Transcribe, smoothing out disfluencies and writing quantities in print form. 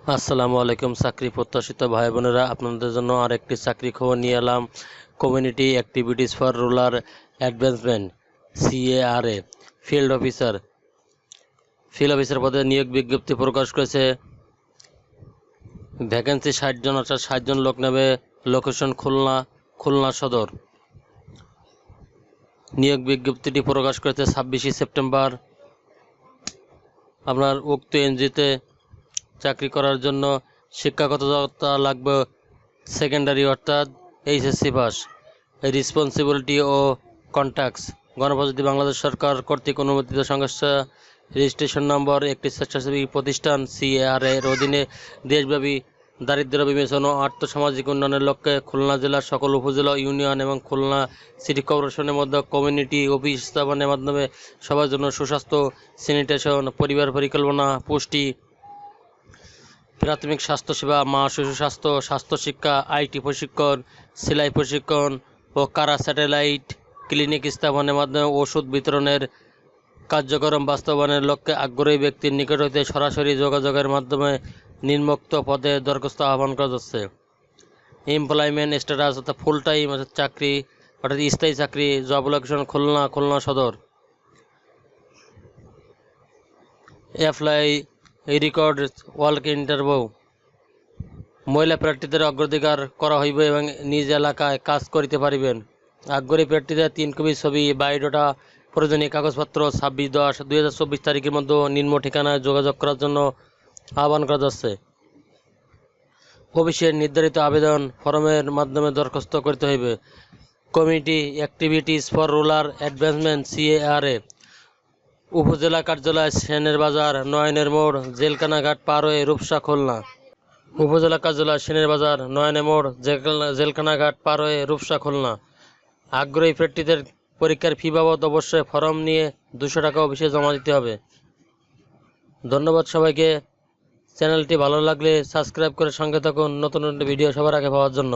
আসসালামু আলাইকুম চাকরি প্রত্যাশিত ভাই বোনেরা, আপনাদের জন্য আরেকটি চাকরি খবর নিয়ে এলাম। Community activities for rural advancement CARA field officer পদে নিয়োগ বিজ্ঞপ্তি প্রকাশ করেছে। ভ্যাকেন্সি 60 জন, অর্থাৎ 60 জন লোক নেবে। লোকেশন খুলনা সদর। নিয়োগ বিজ্ঞপ্তিটি প্রকাশ করেছে 26শে সেপ্টেম্বর। আপনার উক্ত এনজিওতে চাকরি করার জন্য শিক্ষাগত যোগ্যতা লাগবে সেকেন্ডারি, অর্থাৎ HSC পাস। রেসপন্সিবিলিটি ও কন্ট্যাক্টস গণপ্রজাতন্ত্রী বাংলাদেশ সরকার কর্তৃক অনুমোদিত সংস্থা, রেজিস্ট্রেশন নম্বর, একটি স্বেচ্ছাসেবী প্রতিষ্ঠান CARA এর অধীনে দেশব্যাপী দারিদ্র্য বিমোচন ও আর্থসামাজিক উন্নয়নের লক্ষ্যে খুলনা জেলার সকল উপজেলা, ইউনিয়ন এবং খুলনা সিটি কর্পোরেশনের মধ্যে কমিউনিটি অফিস স্থাপনের মাধ্যমে সবার জন্য সুস্বাস্থ্য, স্যানিটেশন, পরিবার পরিকল্পনা, পুষ্টি, প্রাথমিক স্বাস্থ্যসেবা, মা শিশু স্বাস্থ্য, স্বাস্থ্যশিক্ষা, IT প্রশিক্ষণ, সেলাই প্রশিক্ষণ ও কারা স্যাটেলাইট ক্লিনিক স্থাপনের মাধ্যমে ওষুধ বিতরণের কার্যক্রম বাস্তবায়নের লক্ষ্যে আগ্রহী ব্যক্তির নিকট হইতে সরাসরি যোগাযোগের মাধ্যমে নিম্নোক্ত পদে দরখাস্ত আহ্বান করা যাচ্ছে। এমপ্লয়মেন্ট স্ট্যাটাস, অর্থাৎ ফুল টাইম চাকরি, অর্থাৎ স্থায়ী চাকরি। জব লোকেশন খুলনা সদর। Apply record work interview. মহিলা প্রার্থীদের অগ্রাধিকার করা হইবে এবং নিজ এলাকায় কাজ করিতে পারিবেন। আগ্রহী প্রার্থীদের 3 কপি ছবি, বায়োডাটা, প্রয়োজনীয় কাগজপত্র 26/10/2024 তারিখের মধ্যে নিম্ন ঠিকানায় যোগাযোগ করার জন্য আহ্বান করা যাচ্ছে। অফিসের নির্ধারিত আবেদন ফরমের মাধ্যমে দরখাস্ত করতে হইবে। Community activities for rural advancement CARA, উপজেলা কার্যালয় সেনের বাজার, নয়নের মোড়, জেলখানা ঘাট পার হয়ে রূপসা, খুলনা। উপজেলা কার্যালয় সেনের বাজার, নয়নের মোড়, জেলখানা ঘাট পার হয়ে রূপসা, খুলনা। আগ্রহী প্রার্থীদের পরীক্ষার ফি বাবদ অবশ্যই ফর্ম নিয়ে 200 টাকা অফিসে জমা দিতে হবে। ধন্যবাদ সবাইকে। চ্যানেলটি ভালো লাগলে সাবস্ক্রাইব করে সঙ্গে থাকুন নতুন নতুন ভিডিও সবার আগে পাওয়ার জন্য।